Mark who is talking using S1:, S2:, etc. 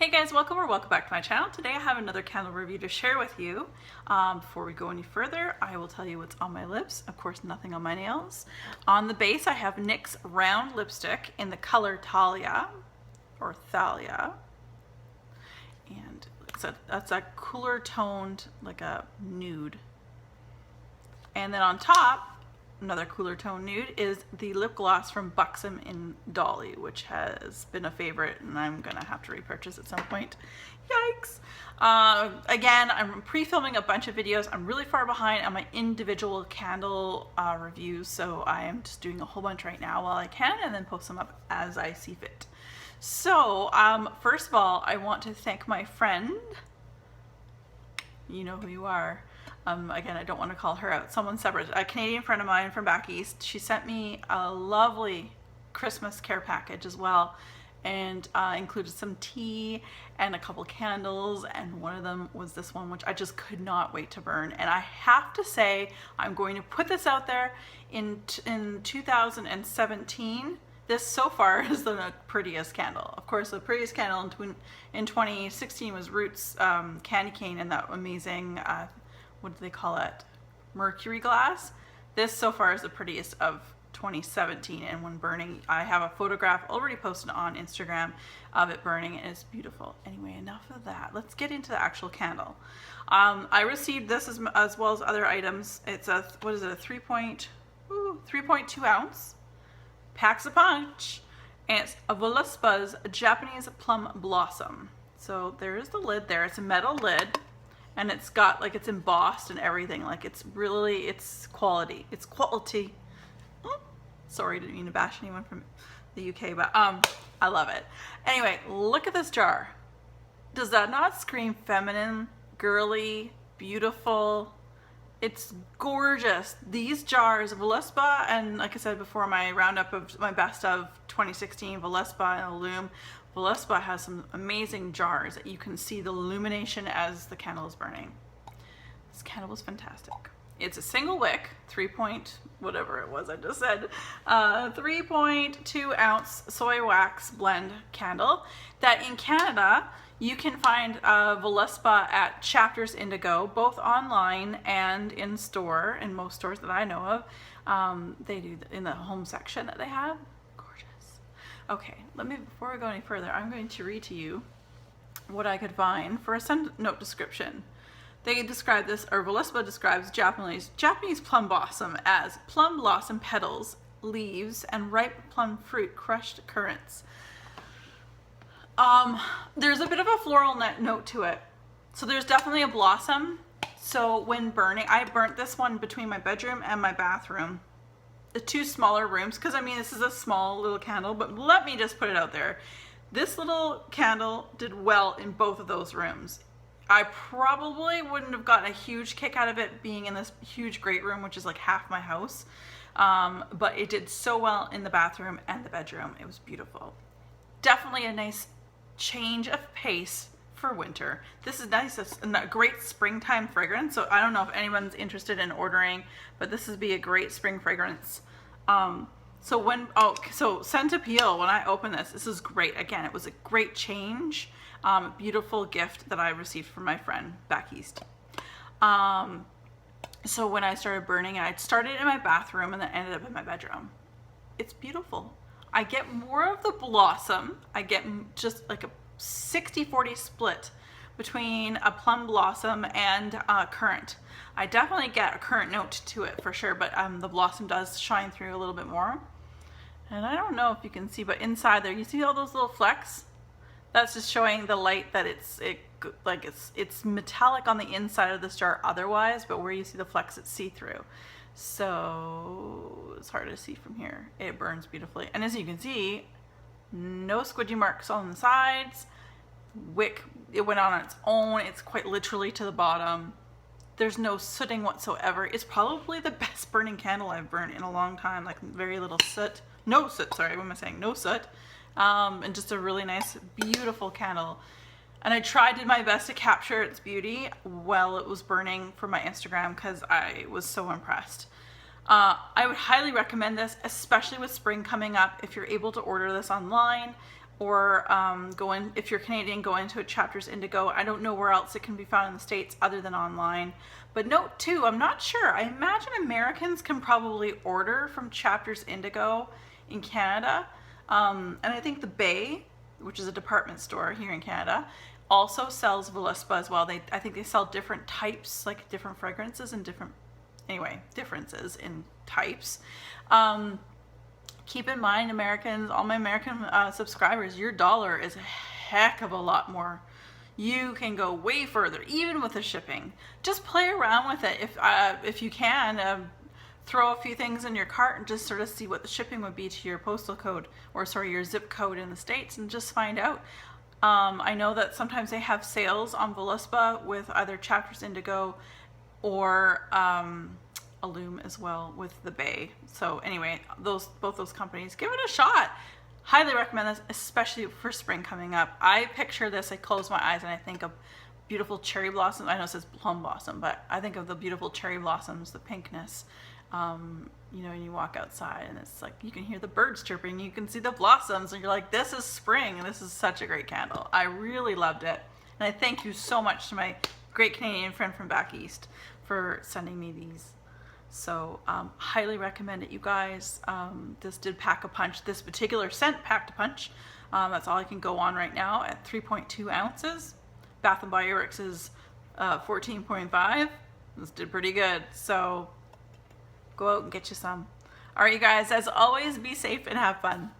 S1: Hey guys, welcome back to my channel. Today I have another candle review to share with you. Before we go any further, I will tell you what's on my lips. Of course, nothing on my nails. On the base, I have NYX Round Lipstick in the color Thalia, or Thalia. And that's a cooler toned, like a nude. And then on top, another cooler tone nude is the lip gloss from Buxom in Dolly, which has been a favorite and I'm gonna have to repurchase at some point. Yikes. Again, I'm pre-filming a bunch of videos. I'm really far behind on my individual candle reviews, so I am just doing a whole bunch right now while I can and then post them up as I see fit. So first of all, I want to thank my friend. You know who you are. Again, I don't want to call her out. Someone separate, a Canadian friend of mine from back east. She sent me a lovely Christmas care package as well, and included some tea and a couple candles, and one of them was this one, which I just could not wait to burn. And I have to say, I'm going to put this out there in 2017. This so far is the prettiest candle. Of course, the prettiest candle in 2016 was Roots Candy Cane and that amazing what do they call it? Mercury glass. This so far is the prettiest of 2017, and when burning, I have a photograph already posted on Instagram of it burning, and it's beautiful. Anyway, enough of that. Let's get into the actual candle. I received this as well as other items. It's a, what is it, a 3.2 ounce, packs a punch, and it's a Voluspa's Japanese Plum Blossom. So there's the lid there. It's a metal lid. And it's got, like, it's embossed and everything. Like, it's really, it's quality. It's quality. Sorry, didn't mean to bash anyone from the UK, but I love it. Anyway, look at this jar. Does that not scream feminine, girly, beautiful? It's gorgeous. These jars, Voluspa, and like I said before, my roundup of my best of 2016, Voluspa and Lume. Voluspa has some amazing jars that you can see the illumination as the candle is burning. This candle is fantastic. It's a single wick, 3.2 ounce soy wax blend candle that in Canada you can find Voluspa at Chapters Indigo, both online and in store, in most stores that I know of. They do in the home section that they have. Okay, before we go any further, I'm going to read to you what I could find for a note description. They describe this, or Voluspa describes Japanese plum blossom as plum blossom petals, leaves, and ripe plum fruit crushed currants. There's a bit of a floral note to it. So there's definitely a blossom. So when burning, I burnt this one between my bedroom and my bathroom. The two smaller rooms, because I mean this is a small little candle, but let me just put it out there. This little candle did well in both of those rooms. I probably wouldn't have gotten a huge kick out of it being in this huge great room, which is like half my house, but it did so well in the bathroom and the bedroom. It was beautiful. Definitely a nice change of pace for winter. This is nice, a great springtime fragrance. So I don't know if anyone's interested in ordering, but this would be a great spring fragrance. So scent appeal, when I open this is great. Again, it was a great change. Beautiful gift that I received from my friend back east. So when I started burning, I started in my bathroom and then ended up in my bedroom. It's beautiful. I get more of the blossom. I get just like a 60-40 split between a plum blossom and currant. I definitely get a currant note to it for sure, but the blossom does shine through a little bit more. And I don't know if you can see, but inside there, you see all those little flecks? That's just showing the light that it's metallic on the inside of this jar otherwise, but where you see the flecks, it's see-through. So it's hard to see from here. It burns beautifully. And as you can see, no squidgy marks on the sides. Wick, it went on its own. It's quite literally to the bottom. There's no sooting whatsoever. It's probably the best burning candle I've burned in a long time. Like very little soot. No soot, sorry, what am I saying? No soot. And just a really nice, beautiful candle. And I did my best to capture its beauty while it was burning for my Instagram because I was so impressed. I would highly recommend this, especially with spring coming up. If you're able to order this online, or if you're Canadian, go into a Chapters Indigo. I don't know where else it can be found in the States other than online. But note too, I'm not sure. I imagine Americans can probably order from Chapters Indigo in Canada. And I think the Bay, which is a department store here in Canada, also sells Voluspa as well. I think they sell different types, like different fragrances and differences in types. Keep in mind, Americans, all my American subscribers, your dollar is a heck of a lot more. You can go way further, even with the shipping. Just play around with it if you can. Throw a few things in your cart and just sort of see what the shipping would be to your postal code, or sorry, your zip code in the States, and just find out. I know that sometimes they have sales on Voluspa with either Chapters Indigo or Illum as well with the Bay. So anyway, both those companies, give it a shot. Highly recommend this, especially for spring coming up. I picture this, I close my eyes and I think of beautiful cherry blossoms. I know it says plum blossom, but I think of the beautiful cherry blossoms, the pinkness. You know, and you walk outside and it's like you can hear the birds chirping, you can see the blossoms, and you're like, this is spring, and this is such a great candle. I really loved it, and I thank you so much to my great Canadian friend from back east for sending me these. So highly recommend it, you guys. This did pack a punch. This particular scent packed a punch. That's all I can go on right now at 3.2 ounces. Bath & Body Works is 14.5. This did pretty good. So go out and get you some. All right, you guys, as always, be safe and have fun.